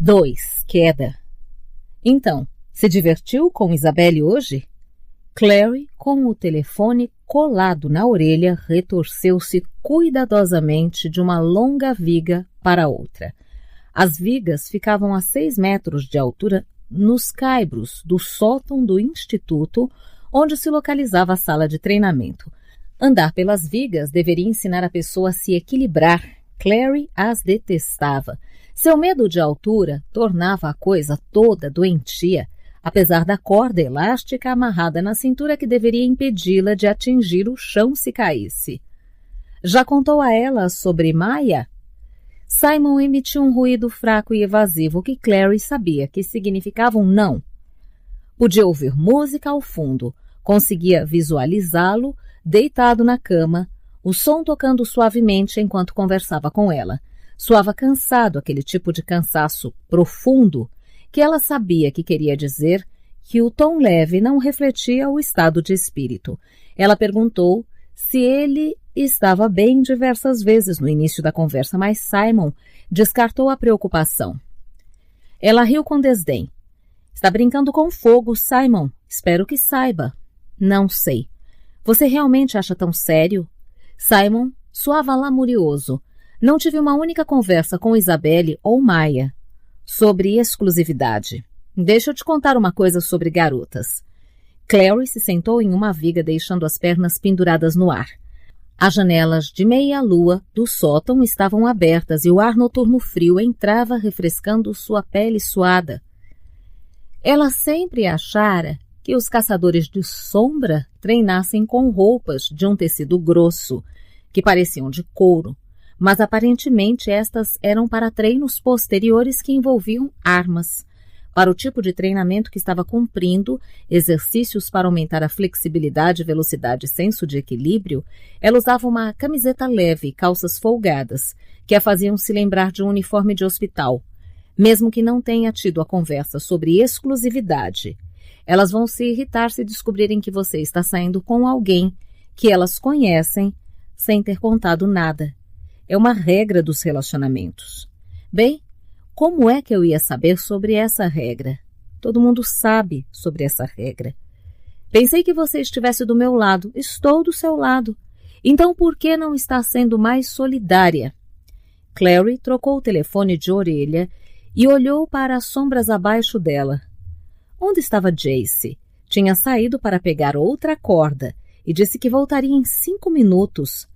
2. Queda. Então, se divertiu com Isabelle hoje? Clary, com o telefone colado na orelha, retorceu-se cuidadosamente de uma longa viga para outra. As vigas ficavam a 6 metros de altura nos caibros do sótão do instituto, onde se localizava a sala de treinamento. Andar pelas vigas deveria ensinar a pessoa a se equilibrar. Clary as detestava. Seu medo de altura tornava a coisa toda doentia, apesar da corda elástica amarrada na cintura que deveria impedi-la de atingir o chão se caísse. Já contou a ela sobre Maya? Simon emitiu um ruído fraco e evasivo que Clary sabia que significava um não. Podia ouvir música ao fundo, conseguia visualizá-lo deitado na cama, o som tocando suavemente enquanto conversava com ela. Soava cansado, aquele tipo de cansaço profundo, que ela sabia que queria dizer que o tom leve não refletia o estado de espírito. Ela perguntou se ele estava bem diversas vezes no início da conversa, mas Simon descartou a preocupação. Ela riu com desdém. Está brincando com fogo, Simon. Espero que saiba. Não sei. Você realmente acha tão sério? Simon soava lamurioso. Não tive uma única conversa com Isabelle ou Maya sobre exclusividade. Deixa eu te contar uma coisa sobre garotas. Clary se sentou em uma viga, deixando as pernas penduradas no ar. As janelas de meia-lua do sótão estavam abertas e o ar noturno frio entrava refrescando sua pele suada. Ela sempre achara que os caçadores de sombra treinassem com roupas de um tecido grosso, que pareciam de couro, mas aparentemente estas eram para treinos posteriores que envolviam armas. Para o tipo de treinamento que estava cumprindo, exercícios para aumentar a flexibilidade, velocidade e senso de equilíbrio, ela usava uma camiseta leve e calças folgadas, que a faziam se lembrar de um uniforme de hospital. Mesmo que não tenha tido a conversa sobre exclusividade, elas vão se irritar se descobrirem que você está saindo com alguém que elas conhecem sem ter contado nada. É uma regra dos relacionamentos. Bem, como é que eu ia saber sobre essa regra? Todo mundo sabe sobre essa regra. Pensei que você estivesse do meu lado. Estou do seu lado. Então por que não está sendo mais solidária? Clary trocou o telefone de orelha e olhou para as sombras abaixo dela. Onde estava Jace? Tinha saído para pegar outra corda e disse que voltaria em 5 minutos.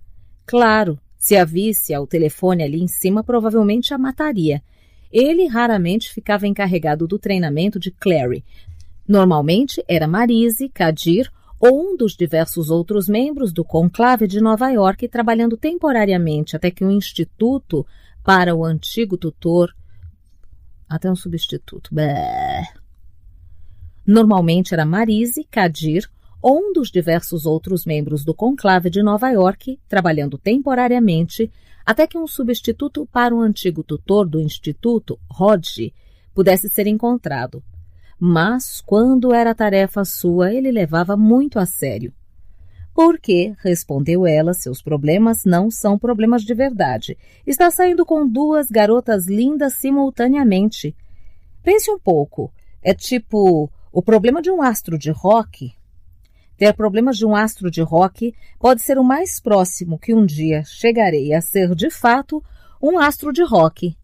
Claro, se a visse ao telefone ali em cima, provavelmente a mataria. Ele raramente ficava encarregado do treinamento de Clary. Normalmente era Marise, Kadir ou um dos diversos outros membros do conclave de Nova York trabalhando temporariamente até que um instituto para o antigo tutor... Até um substituto. Normalmente era Marise, Kadir ou um dos diversos outros membros do conclave de Nova York trabalhando temporariamente até que um substituto para o antigo tutor do instituto, Rodge, pudesse ser encontrado. Mas, quando era tarefa sua, ele levava muito a sério. Porque, respondeu ela, seus problemas não são problemas de verdade. Está saindo com 2 garotas lindas simultaneamente. Pense um pouco. É tipo o problema de um astro de rock. Ter problemas de um astro de rock pode ser o mais próximo que um dia chegarei a ser, de fato, um astro de rock.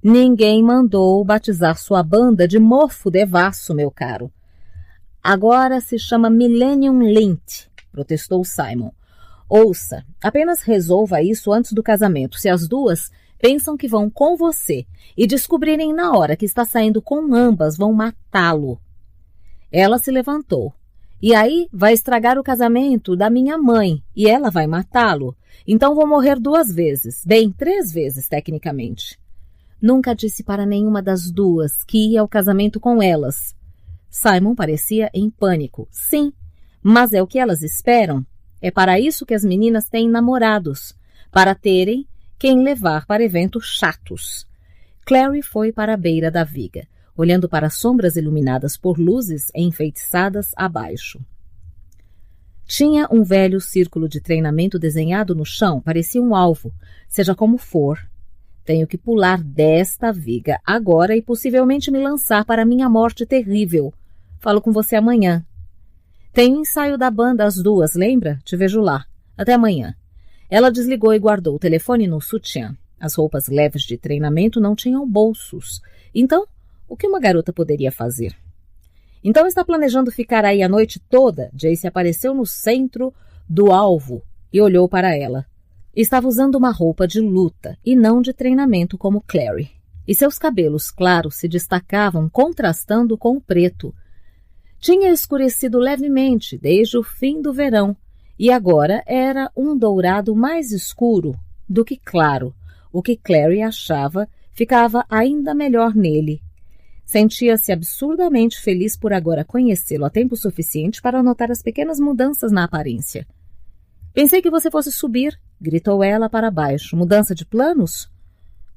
Ninguém mandou batizar sua banda de mofo devasso, meu caro. Agora se chama Millennium Lint, protestou Simon. Ouça, apenas resolva isso antes do casamento. Se as duas pensam que vão com você e descobrirem na hora que está saindo com ambas, vão matá-lo. Ela se levantou. E aí vai estragar o casamento da minha mãe e ela vai matá-lo. Então vou morrer 2 vezes. Bem, 3 vezes, tecnicamente. Nunca disse para nenhuma das duas que ia ao casamento com elas. Simon parecia em pânico. Sim, mas é o que elas esperam. É para isso que as meninas têm namorados. Para terem quem levar para eventos chatos. Clary foi para a beira da viga, olhando para as sombras iluminadas por luzes enfeitiçadas abaixo. Tinha um velho círculo de treinamento desenhado no chão, parecia um alvo, seja como for. Tenho que pular desta viga agora e possivelmente me lançar para minha morte terrível. Falo com você amanhã. Tenho ensaio da banda às 2, lembra? Te vejo lá. Até amanhã. Ela desligou e guardou o telefone no sutiã. As roupas leves de treinamento não tinham bolsos. Então, o que uma garota poderia fazer? Então está planejando ficar aí a noite toda? Jace apareceu no centro do alvo e olhou para ela. Estava usando uma roupa de luta e não de treinamento como Clary. E seus cabelos claros se destacavam contrastando com o preto. Tinha escurecido levemente desde o fim do verão e agora era um dourado mais escuro do que claro. O que Clary achava ficava ainda melhor nele. Sentia-se absurdamente feliz por agora conhecê-lo a tempo suficiente para notar as pequenas mudanças na aparência. Pensei que você fosse subir, gritou ela para baixo. Mudança de planos?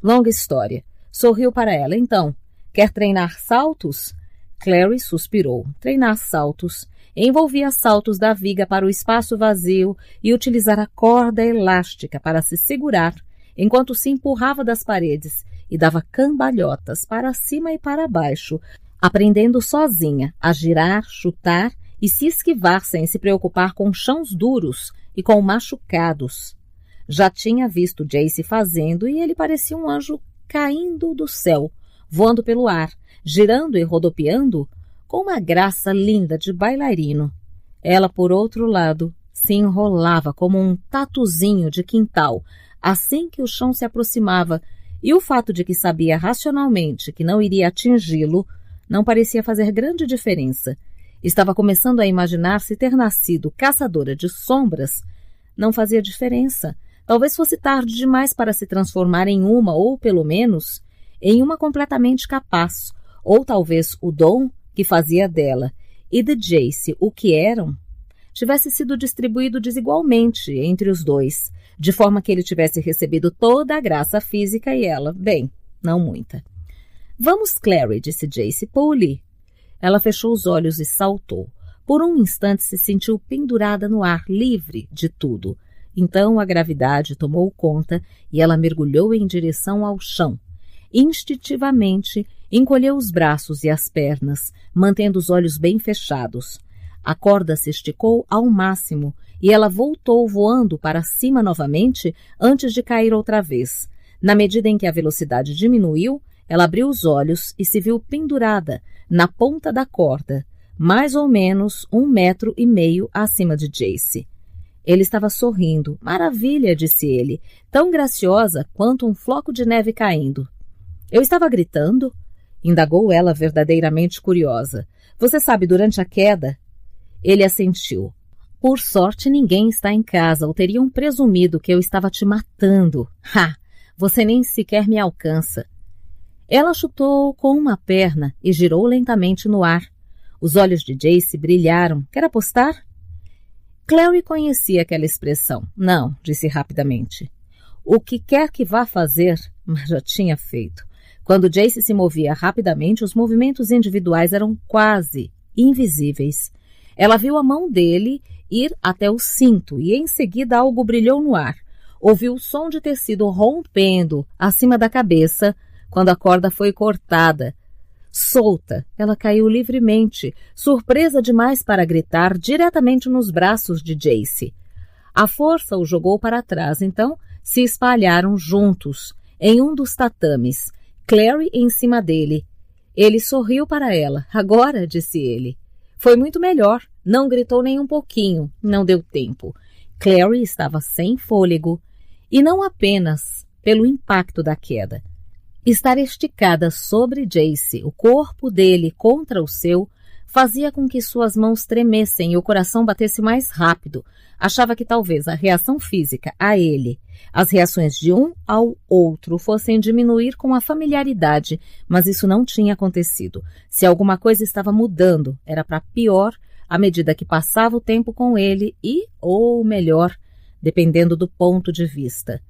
Longa história. Sorriu para ela. Então, quer treinar saltos? Clary suspirou. Treinar saltos. Envolvia saltos da viga para o espaço vazio e utilizar a corda elástica para se segurar enquanto se empurrava das paredes e dava cambalhotas para cima e para baixo, aprendendo sozinha a girar, chutar e se esquivar sem se preocupar com chãos duros e com machucados. Já tinha visto Jace fazendo e ele parecia um anjo caindo do céu, voando pelo ar, girando e rodopiando com uma graça linda de bailarino. Ela, por outro lado, se enrolava como um tatuzinho de quintal assim que o chão se aproximava, e o fato de que sabia racionalmente que não iria atingi-lo não parecia fazer grande diferença. Estava começando a imaginar-se ter nascido caçadora de sombras. Não fazia diferença. Talvez fosse tarde demais para se transformar em uma, ou pelo menos, em uma completamente capaz, ou talvez o dom que fazia dela e de Jace o que eram tivesse sido distribuído desigualmente entre os dois, de forma que ele tivesse recebido toda a graça física e ela, bem, não muita. Vamos, Clary, disse Jace, pule. Ela fechou os olhos e saltou. Por um instante se sentiu pendurada no ar, livre de tudo. Então a gravidade tomou conta e ela mergulhou em direção ao chão. Instintivamente, encolheu os braços e as pernas, mantendo os olhos bem fechados. A corda se esticou ao máximo e ela voltou voando para cima novamente antes de cair outra vez. Na medida em que a velocidade diminuiu, ela abriu os olhos e se viu pendurada na ponta da corda, mais ou menos 1,5 metros acima de Jace. Ele estava sorrindo. Maravilha, disse ele, tão graciosa quanto um floco de neve caindo. Eu estava gritando? Indagou ela, verdadeiramente curiosa. Você sabe, durante a queda... Ele assentiu. Por sorte, ninguém está em casa, ou teriam presumido que eu estava te matando. Ha! Você nem sequer me alcança. Ela chutou com uma perna e girou lentamente no ar. Os olhos de Jace brilharam. Quer apostar? Clary conhecia aquela expressão. Não, disse rapidamente. O que quer que vá fazer, mas já tinha feito. Quando Jace se movia rapidamente, os movimentos individuais eram quase invisíveis. Ela viu a mão dele ir até o cinto e em seguida algo brilhou no ar. Ouviu o som de tecido rompendo acima da cabeça quando a corda foi cortada. Solta, ela caiu livremente, surpresa demais para gritar, diretamente nos braços de Jace. A força o jogou para trás, então se espalharam juntos, em um dos tatames, Clary em cima dele. Ele sorriu para ela. Agora, disse ele. Foi muito melhor. Não gritou nem um pouquinho. Não deu tempo. Clary estava sem fôlego. E não apenas pelo impacto da queda. Estar esticada sobre Jace, o corpo dele contra o seu, fazia com que suas mãos tremessem e o coração batesse mais rápido. Achava que talvez a reação física a ele, as reações de um ao outro fossem diminuir com a familiaridade, mas isso não tinha acontecido. Se alguma coisa estava mudando, era para pior à medida que passava o tempo com ele e, ou melhor, dependendo do ponto de vista.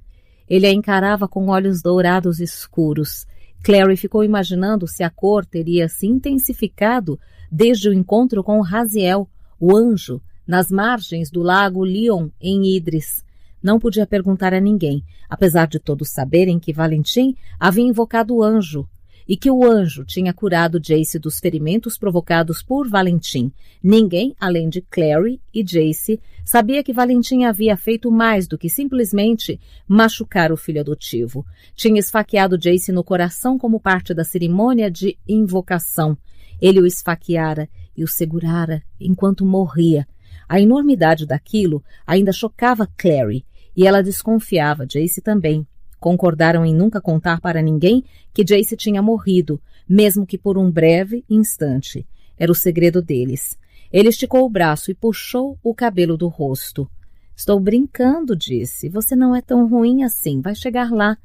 Ele a encarava com olhos dourados escuros. Clary ficou imaginando se a cor teria se intensificado desde o encontro com Raziel, o anjo, nas margens do lago Lion, em Idris. Não podia perguntar a ninguém, apesar de todos saberem que Valentim havia invocado o anjo e que o anjo tinha curado Jace dos ferimentos provocados por Valentim. Ninguém, além de Clary e Jace, sabia que Valentim havia feito mais do que simplesmente machucar o filho adotivo. Tinha esfaqueado Jace no coração como parte da cerimônia de invocação. Ele o esfaqueara e o segurara enquanto morria. A enormidade daquilo ainda chocava Clary, e ela desconfiava, Jace também. Concordaram em nunca contar para ninguém que Jace tinha morrido, mesmo que por um breve instante. Era o segredo deles. Ele esticou o braço e puxou o cabelo do rosto. Estou brincando, disse. Você não é tão ruim assim, vai chegar lá.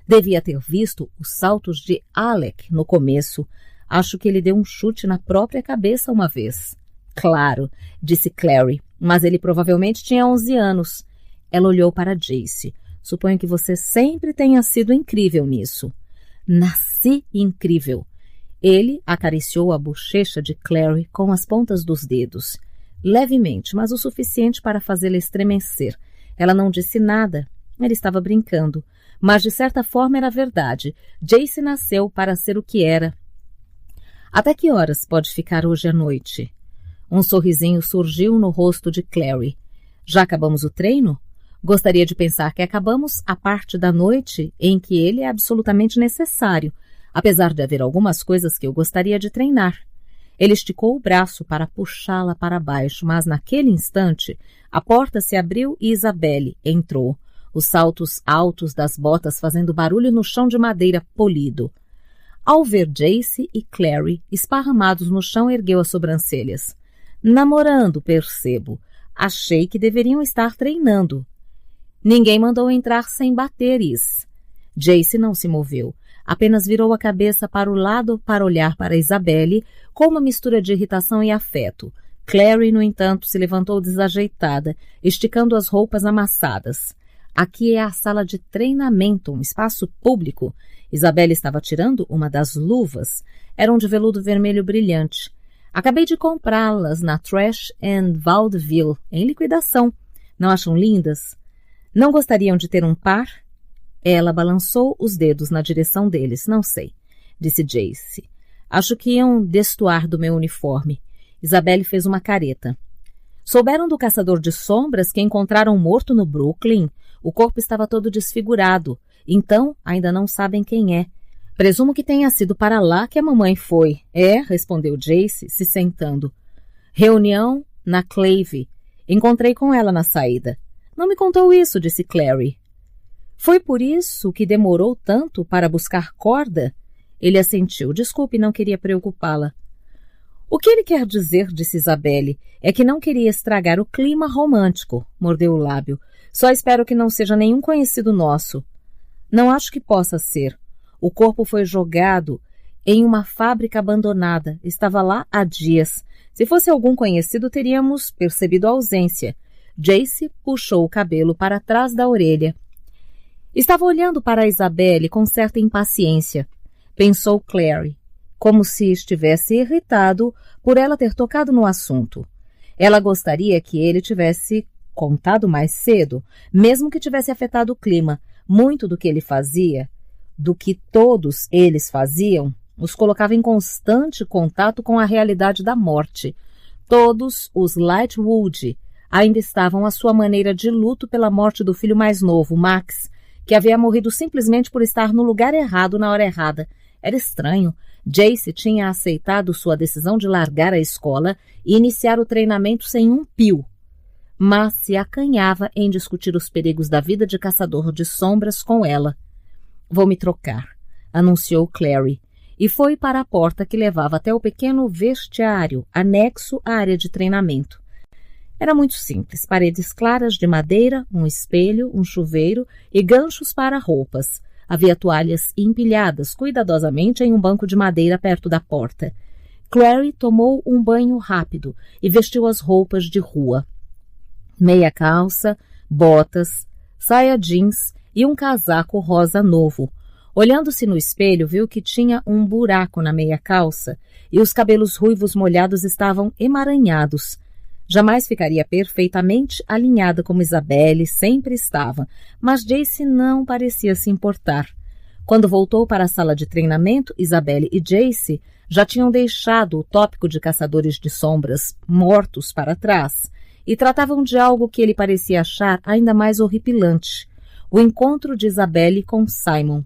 Devia ter visto os saltos de Alec no começo. Acho que ele deu um chute na própria cabeça uma vez. Claro, disse Clary, mas ele provavelmente tinha 11 anos. Ela olhou para Jace. Suponho que você sempre tenha sido incrível nisso. Nasci incrível. Ele acariciou a bochecha de Clary com as pontas dos dedos. Levemente, mas o suficiente para fazê-la estremecer. Ela não disse nada. Ele estava brincando. Mas, de certa forma, era verdade. Jace nasceu para ser o que era. Até que horas pode ficar hoje à noite? Um sorrisinho surgiu no rosto de Clary. Já acabamos o treino? Gostaria de pensar que acabamos a parte da noite em que ele é absolutamente necessário, apesar de haver algumas coisas que eu gostaria de treinar. Ele esticou o braço para puxá-la para baixo, mas naquele instante a porta se abriu e Isabelle entrou, os saltos altos das botas fazendo barulho no chão de madeira polido. Ao ver Jace e Clary esparramados no chão, ergueu as sobrancelhas. Namorando, percebo. Achei que deveriam estar treinando. Ninguém mandou entrar sem bateres. Jace não se moveu. Apenas virou a cabeça para o lado para olhar para Isabelle com uma mistura de irritação e afeto. Clary, no entanto, se levantou desajeitada, esticando as roupas amassadas. Aqui é a sala de treinamento, um espaço público. Isabelle estava tirando uma das luvas. Eram de veludo vermelho brilhante. Acabei de comprá-las na Trash and Vaudeville, em liquidação. Não acham lindas? Não gostariam de ter um par? Ela balançou os dedos na direção deles. Não sei, disse Jace. Acho que iam destoar do meu uniforme. Isabelle fez uma careta. Souberam do caçador de sombras que encontraram morto no Brooklyn? O corpo estava todo desfigurado. Então, ainda não sabem quem é. Presumo que tenha sido para lá que a mamãe foi. É, respondeu Jace, se sentando. Reunião na Clave. Encontrei com ela na saída. Não me contou isso, disse Clary. Foi por isso que demorou tanto para buscar corda? Ele assentiu. Desculpe, não queria preocupá-la. O que ele quer dizer, disse Isabelle, é que não queria estragar o clima romântico, mordeu o lábio. Só espero que não seja nenhum conhecido nosso. Não acho que possa ser. O corpo foi jogado em uma fábrica abandonada. Estava lá há dias. Se fosse algum conhecido, teríamos percebido a ausência. Jace puxou o cabelo para trás da orelha. Estava olhando para Isabelle com certa impaciência. Pensou Clary, como se estivesse irritado por ela ter tocado no assunto. Ela gostaria que ele tivesse contado mais cedo, mesmo que tivesse afetado o clima. Muito do que ele fazia, do que todos eles faziam, os colocava em constante contato com a realidade da morte. Todos os Lightwood ainda estavam à sua maneira de luto pela morte do filho mais novo, Max, que havia morrido simplesmente por estar no lugar errado na hora errada. Era estranho. Jace tinha aceitado sua decisão de largar a escola e iniciar o treinamento sem um pio, mas se acanhava em discutir os perigos da vida de caçador de sombras com ela. Vou me trocar, anunciou Clary, e foi para a porta que levava até o pequeno vestiário, anexo à área de treinamento. Era muito simples, paredes claras de madeira, um espelho, um chuveiro e ganchos para roupas. Havia toalhas empilhadas cuidadosamente em um banco de madeira perto da porta. Clary tomou um banho rápido e vestiu as roupas de rua. Meia calça, botas, saia jeans e um casaco rosa novo. Olhando-se no espelho, viu que tinha um buraco na meia calça e os cabelos ruivos molhados estavam emaranhados. Jamais ficaria perfeitamente alinhada como Isabelle sempre estava, mas Jace não parecia se importar. Quando voltou para a sala de treinamento, Isabelle e Jace já tinham deixado o tópico de caçadores de sombras mortos para trás e tratavam de algo que ele parecia achar ainda mais horripilante, o encontro de Isabelle com Simon.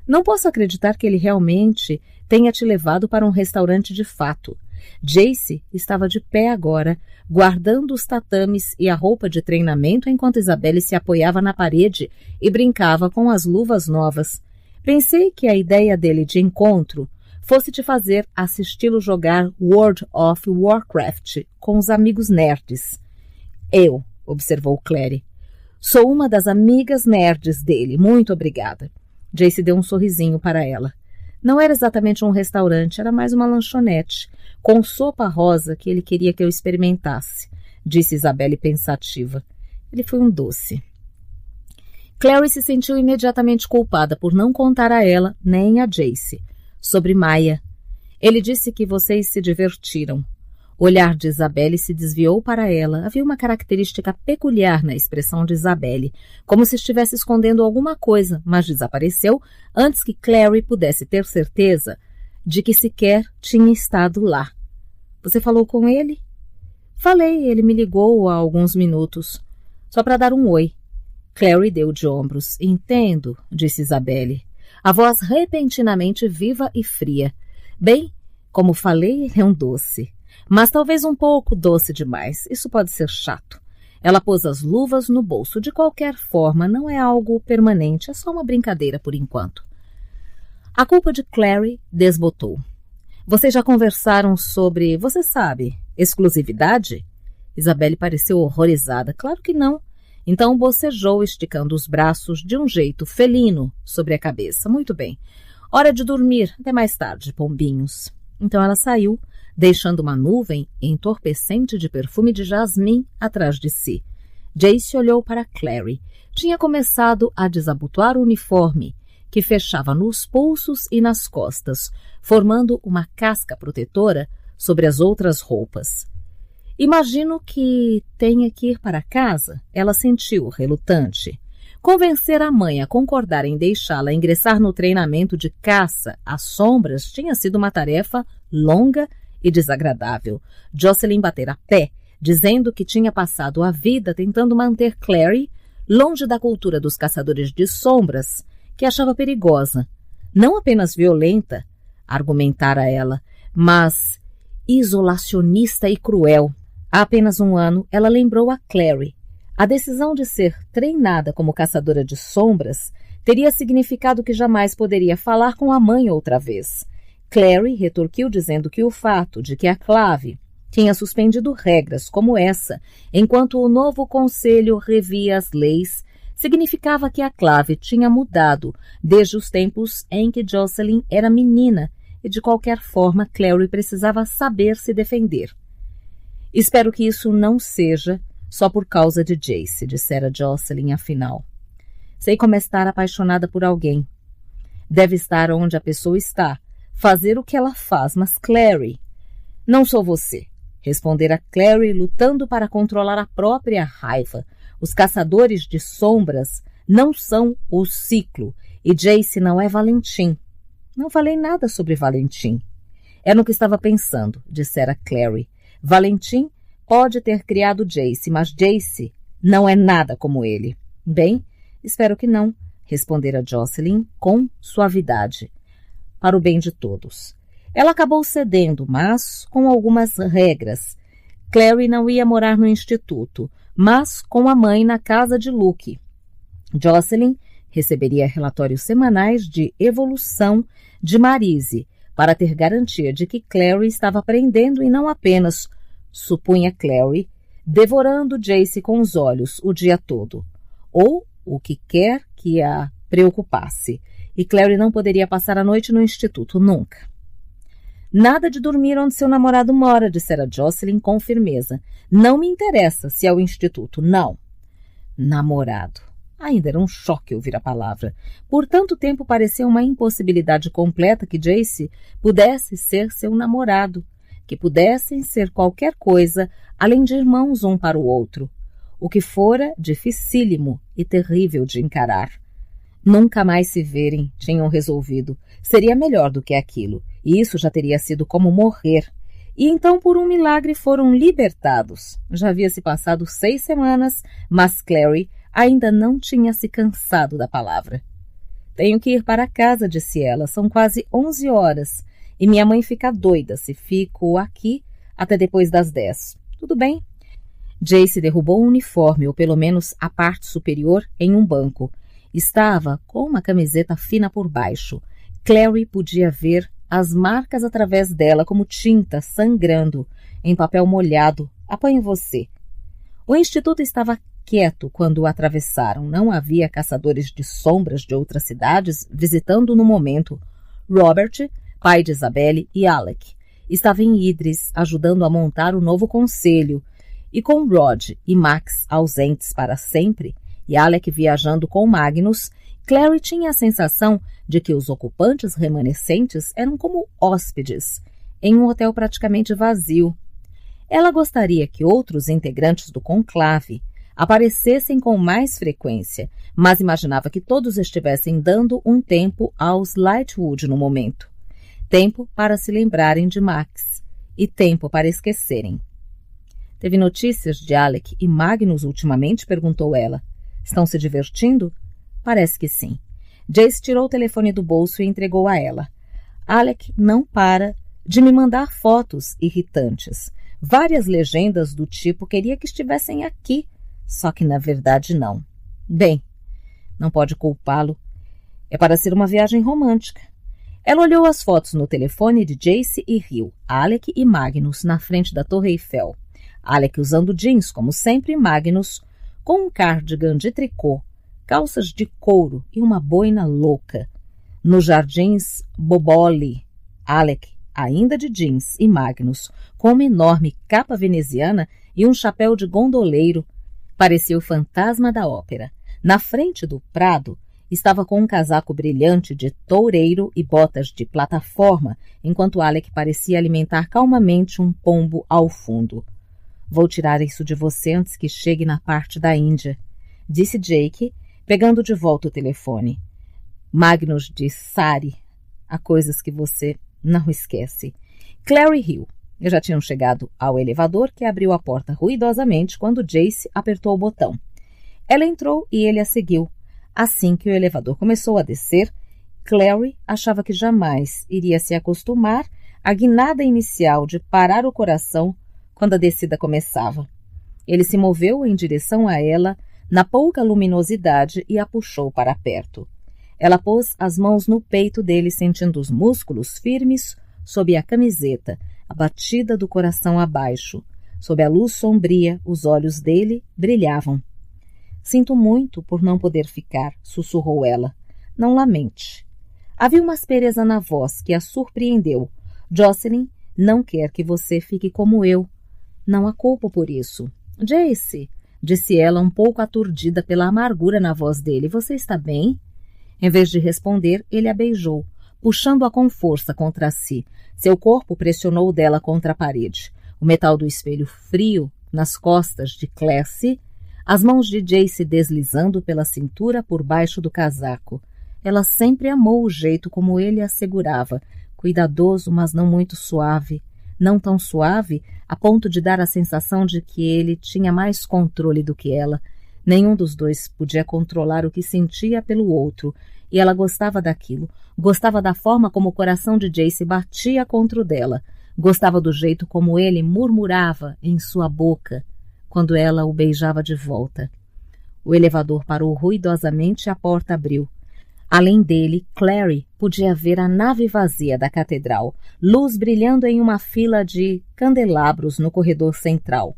Não posso acreditar que ele realmente tenha te levado para um restaurante de fato. Jace estava de pé agora, guardando os tatames e a roupa de treinamento enquanto Isabelle se apoiava na parede e brincava com as luvas novas. Pensei que a ideia dele de encontro fosse te fazer assisti-lo jogar World of Warcraft com os amigos nerds. Eu, observou Clary. Sou uma das amigas nerds dele, muito obrigada. Jace deu um sorrisinho para ela. Não era exatamente um restaurante, era mais uma lanchonete, com sopa rosa que ele queria que eu experimentasse, disse Isabelle pensativa. Ele foi um doce. Clary se sentiu imediatamente culpada por não contar a ela, nem a Jace, sobre Maya. Ele disse que vocês se divertiram. O olhar de Isabelle se desviou para ela. Havia uma característica peculiar na expressão de Isabelle, como se estivesse escondendo alguma coisa, mas desapareceu antes que Clary pudesse ter certeza de que sequer tinha estado lá. Você falou com ele? Falei, ele me ligou há alguns minutos, só para dar um oi. Clary deu de ombros. Entendo, disse Isabelle, a voz repentinamente viva e fria. Bem, como falei, ele é um doce. Mas talvez um pouco doce demais. Isso pode ser chato. Ela pôs as luvas no bolso. De qualquer forma, não é algo permanente. É só uma brincadeira por enquanto. A culpa de Clary desbotou. Vocês já conversaram sobre, você sabe, exclusividade? Isabelle pareceu horrorizada. Claro que não. Então bocejou, esticando os braços de um jeito felino sobre a cabeça. Muito bem. Hora de dormir. Até mais tarde, pombinhos. Então ela saiu, deixando uma nuvem entorpecente de perfume de jasmim atrás de si. Jace olhou para Clary. Tinha começado a desabotoar o uniforme, que fechava nos pulsos e nas costas, formando uma casca protetora sobre as outras roupas. Imagino que tenha que ir para casa, ela sentiu relutante. Convencer a mãe a concordar em deixá-la ingressar no treinamento de caça às sombras tinha sido uma tarefa longa e desagradável. Jocelyn batera pé, dizendo que tinha passado a vida tentando manter Clary longe da cultura dos caçadores de sombras, que achava perigosa. Não apenas violenta, argumentara ela, mas isolacionista e cruel. Há apenas um ano, ela lembrou a Clary. A decisão de ser treinada como caçadora de sombras teria significado que jamais poderia falar com a mãe outra vez. Clary retorquiu dizendo que o fato de que a Clave tinha suspendido regras como essa, enquanto o novo conselho revia as leis, significava que a Clave tinha mudado desde os tempos em que Jocelyn era menina e, de qualquer forma, Clary precisava saber se defender. Espero que isso não seja só por causa de Jace, dissera Jocelyn afinal. Sei como é estar apaixonada por alguém. Deve estar onde a pessoa está, fazer o que ela faz, mas Clary... Não sou você, respondera Clary, lutando para controlar a própria raiva. Os caçadores de sombras não são o ciclo, e Jace não é Valentim. Não falei nada sobre Valentim. É no que estava pensando, dissera Clary. Valentim pode ter criado Jace, mas Jace não é nada como ele. Bem, espero que não, respondera Jocelyn com suavidade. Para o bem de todos. Ela acabou cedendo, mas com algumas regras. Clary não ia morar no instituto, mas com a mãe na casa de Luke. Jocelyn receberia relatórios semanais de evolução de Marise, para ter garantia de que Clary estava aprendendo e não apenas, supunha Clary, devorando Jace com os olhos o dia todo. Ou o que quer que a preocupasse. E Clary não poderia passar a noite no instituto, nunca. Nada de dormir onde seu namorado mora, dissera Jocelyn com firmeza. Não me interessa se é o instituto, não. Namorado. Ainda era um choque ouvir a palavra. Por tanto tempo parecia uma impossibilidade completa que Jace pudesse ser seu namorado. que pudessem ser qualquer coisa além de irmãos um para o outro, o que fora dificílimo e terrível de encarar. Nunca mais se verem, tinham resolvido. Seria melhor do que aquilo, e isso já teria sido como morrer. E então, por um milagre, foram libertados. Já havia se passado 6 semanas, mas Clary ainda não tinha se cansado da palavra. Tenho que ir para casa, disse ela. São quase 11 horas, e minha mãe fica doida se fico aqui até depois das 10. Tudo bem? Jace derrubou o uniforme, ou pelo menos a parte superior, em um banco. Estava com uma camiseta fina por baixo. Clary podia ver as marcas através dela como tinta sangrando em papel molhado. Apanhe você. O instituto estava quieto quando o atravessaram. Não havia caçadores de sombras de outras cidades visitando no momento. Robert, pai de Isabelle, e Alec estava em Idris ajudando a montar o novo conselho. E com Rod e Max ausentes para sempre, e Alec viajando com Magnus, Clary tinha a sensação de que os ocupantes remanescentes eram como hóspedes, em um hotel praticamente vazio. Ela gostaria que outros integrantes do conclave aparecessem com mais frequência, mas imaginava que todos estivessem dando um tempo aos Lightwood no momento. Tempo para se lembrarem de Max e tempo para esquecerem. Teve notícias de Alec e Magnus ultimamente? Perguntou ela. Estão se divertindo? Parece que sim. Jace tirou o telefone do bolso e entregou a ela. Alec não para de me mandar fotos irritantes. Várias legendas do tipo queria que estivessem aqui, só que na verdade não. Bem, não pode culpá-lo. É para ser uma viagem romântica. Ela olhou as fotos no telefone de Jace e riu. Alec e Magnus na frente da Torre Eiffel. Alec usando jeans, como sempre, Magnus com um cardigan de tricô, calças de couro e uma boina louca. Nos jardins Boboli, Alec, ainda de jeans, e Magnus, com uma enorme capa veneziana e um chapéu de gondoleiro, parecia o fantasma da ópera. Na frente do prado, estava com um casaco brilhante de toureiro e botas de plataforma, enquanto Alec parecia alimentar calmamente um pombo ao fundo. Vou tirar isso de você antes que chegue na parte da Índia, disse Jake, pegando de volta o telefone. Magnus disse, Sari, há coisas que você não esquece. Clary riu. Já tinham chegado ao elevador, que abriu a porta ruidosamente quando Jace apertou o botão. Ela entrou e ele a seguiu. Assim que o elevador começou a descer, Clary achava que jamais iria se acostumar à guinada inicial de parar o coração quando a descida começava. Ele se moveu em direção a ela na pouca luminosidade e a puxou para perto. Ela pôs as mãos no peito dele, sentindo os músculos firmes sob a camiseta, a batida do coração abaixo. Sob a luz sombria, os olhos dele brilhavam. Sinto muito por não poder ficar, sussurrou ela. Não lamente. Havia uma aspereza na voz que a surpreendeu. Jocelyn não quer que você fique como eu. Não a culpo por isso. Jace, disse ela um pouco aturdida pela amargura na voz dele. Você está bem? Em vez de responder, ele a beijou, puxando-a com força contra si. Seu corpo pressionou dela contra a parede. O metal do espelho frio nas costas de Classie, as mãos de Jace deslizando pela cintura por baixo do casaco. Ela sempre amou o jeito como ele a segurava, cuidadoso, mas não muito suave. Não tão suave a ponto de dar a sensação de que ele tinha mais controle do que ela. Nenhum dos dois podia controlar o que sentia pelo outro, e ela gostava daquilo. Gostava da forma como o coração de Jace batia contra o dela. Gostava do jeito como ele murmurava em sua boca quando ela o beijava de volta. O elevador parou ruidosamente e a porta abriu. Além dele, Clary podia ver a nave vazia da catedral, luz brilhando em uma fila de candelabros no corredor central.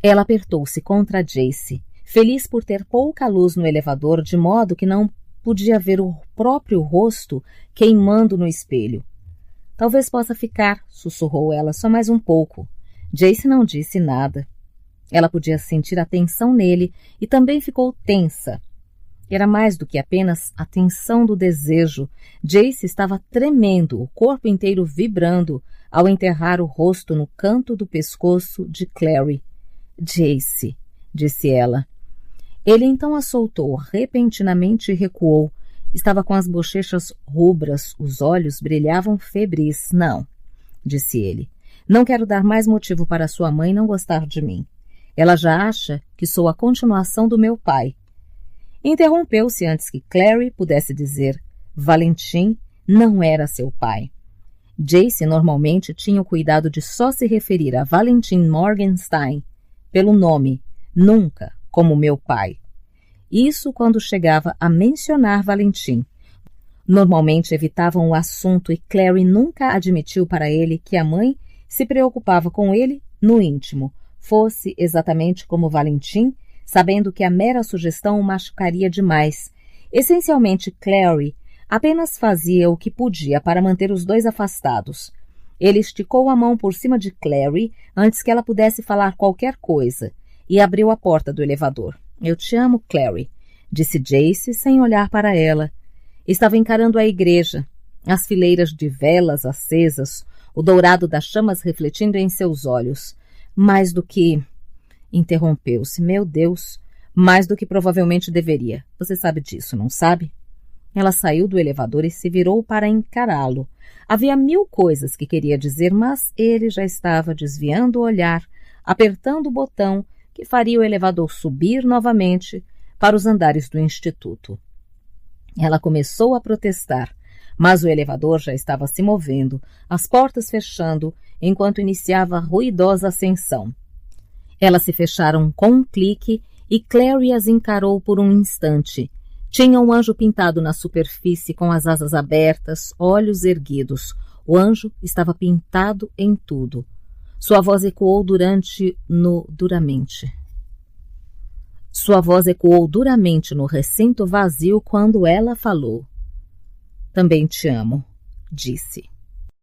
Ela apertou-se contra Jace, feliz por ter pouca luz no elevador, de modo que não podia ver o próprio rosto queimando no espelho. Talvez possa ficar, sussurrou ela, só mais um pouco. Jace não disse nada. Ela podia sentir a tensão nele e também ficou tensa. Era mais do que apenas a tensão do desejo. Jace estava tremendo, o corpo inteiro vibrando, ao enterrar o rosto no canto do pescoço de Clary. Jace, disse ela. Ele então a soltou repentinamente e recuou. Estava com as bochechas rubras, os olhos brilhavam febris. Não, disse ele. Não quero dar mais motivo para sua mãe não gostar de mim. Ela já acha que sou a continuação do meu pai. Interrompeu-se antes que Clary pudesse dizer. Valentim não era seu pai. Jace normalmente tinha o cuidado de só se referir a Valentim Morgenstein pelo nome, nunca como meu pai. Isso quando chegava a mencionar Valentim. Normalmente evitavam o assunto e Clary nunca admitiu para ele que a mãe se preocupava com ele no íntimo, fosse exatamente como Valentim, sabendo que a mera sugestão o machucaria demais. Essencialmente, Clary apenas fazia o que podia para manter os dois afastados. Ele esticou a mão por cima de Clary antes que ela pudesse falar qualquer coisa e abriu a porta do elevador. Eu te amo, Clary, disse Jace sem olhar para ela. Estava encarando a igreja, as fileiras de velas acesas, o dourado das chamas refletindo em seus olhos. Mais do que... Interrompeu-se. Meu Deus, mais do que provavelmente deveria. Você sabe disso, não sabe? Ela saiu do elevador e se virou para encará-lo. Havia 1000 coisas que queria dizer, mas ele já estava desviando o olhar, apertando o botão que faria o elevador subir novamente para os andares do instituto. Ela começou a protestar, mas o elevador já estava se movendo, as portas fechando, enquanto iniciava a ruidosa ascensão. Elas se fecharam com um clique e Clary as encarou por um instante. Tinha um anjo pintado na superfície com as asas abertas, olhos erguidos. O anjo estava pintado em tudo. Sua voz ecoou duramente no recinto vazio quando ela falou. Também te amo, disse.